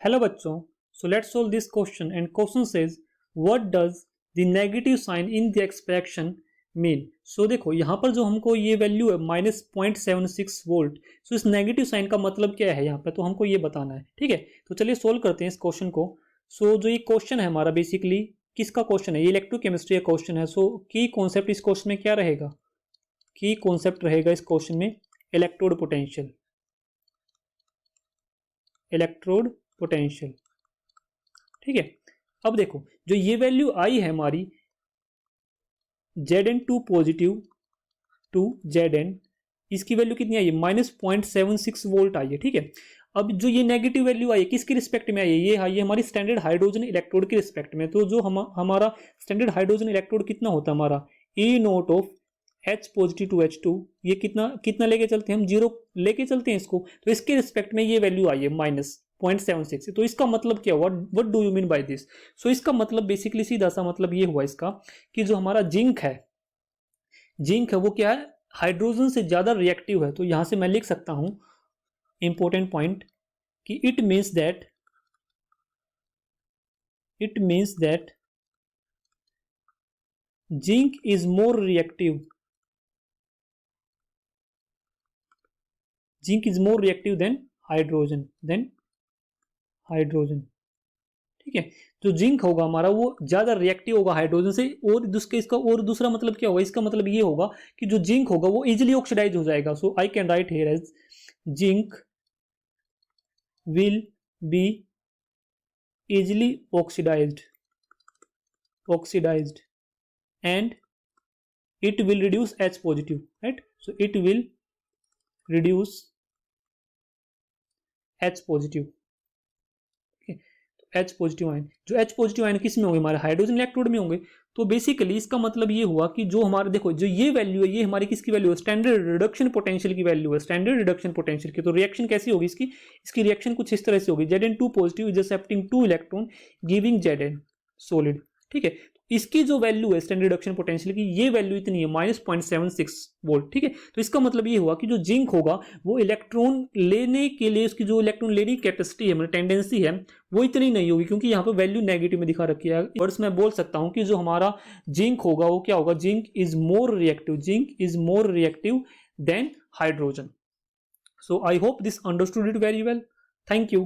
Hello बच्चों, so let's solve this question and question says what does the negative sign in the expression mean. So देखो यहाँ पर जो हमको ये वैल्यू है -0.76 वोल्ट, सो इस नेगेटिव साइन का मतलब क्या है यहाँ पे, तो हमको ये बताना है। ठीक है, तो चलिए सोल्व करते हैं इस क्वेश्चन को। सो जो ये क्वेश्चन है हमारा बेसिकली किसका क्वेश्चन है, ये इलेक्ट्रोकेमिस्ट्री का क्वेश्चन है। सो की कॉन्सेप्ट इस क्वेश्चन में क्या रहेगा, की कॉन्सेप्ट रहेगा इस क्वेश्चन में इलेक्ट्रोड पोटेंशियल, इलेक्ट्रोड पोटेंशियल। ठीक है, अब देखो जो ये वैल्यू आई है हमारी Zn2 पॉजिटिव टू Zn, इसकी वैल्यू कितनी आई है -0.76 वोल्ट आई है। ठीक है, अब जो ये नेगेटिव वैल्यू आई है किसके रिस्पेक्ट में आई है, ये आई है हमारी स्टैंडर्ड हाइड्रोजन इलेक्ट्रोड के रिस्पेक्ट में। तो जो हमारा स्टैंडर्ड हाइड्रोजन इलेक्ट्रोड कितना होता है हमारा E0 of H positive to H2, ये कितना कितना लेके चलते हैं हम, 0 लेके चलते हैं इसको, तो इसके रिस्पेक्ट में ये वैल्यू आई है -0.76। तो इसका मतलब क्या हुआ, what do you mean by this. So इसका मतलब बेसिकली सीधा सा मतलब ये हुआ इसका कि जो हमारा जिंक है वो क्या है, हाइड्रोजन से ज्यादा रिएक्टिव है। तो यहां से मैं लिख सकता हूं इंपॉर्टेंट पॉइंट कि it means that zinc is more reactive, zinc is more reactive than hydrogen, ठीक है, जो जिंक होगा हमारा वो ज्यादा रिएक्टिव होगा हाइड्रोजन से। और इसका और दूसरा मतलब क्या होगा, इसका मतलब ये होगा कि जो जिंक होगा वो इजिली ऑक्सीडाइज हो जाएगा। So I can write here as zinc will be easily oxidized and it will reduce H positive, right? So it will reduce H positive, okay? तो H पॉजिटिव आयन, जो H positive ion किस में होंगे, हमारे hydrogen electrode में होंगे। तो basically इसका मतलब ये हुआ कि जो हमारे देखो जो ये वैल्यू है ये हमारी किसकी वैल्यू है, स्टैंडर्ड रिडक्शन पोटेंशियल की वैल्यू है, स्टैंडर्ड रिडक्शन पोटेंशियल की। तो रिएक्शन कैसी होगी इसकी रिएक्शन कुछ इस तरह से होगी, Zn2 positive is accepting 2 electron giving Zn solid. ठीक है, इसकी जो वैल्यू है स्टैंडर्ड रिडक्शन पोटेंशियल की, ये वैल्यू इतनी है -0.76 वोल्ट। ठीक है, तो इसका मतलब ये हुआ कि जो जिंक होगा वो इलेक्ट्रॉन लेने के लिए, उसकी जो इलेक्ट्रॉन लेने की कैपेसिटी है, मतलब टेंडेंसी है, वो इतनी नहीं होगी, क्योंकि यहाँ पे वैल्यू नेगेटिव में दिखा रखी है। वर्ड्स में बोल सकता हूँ कि जो हमारा जिंक होगा वो क्या होगा, zinc is more reactive than hydrogen. So I hope this understood it very well. Thank you.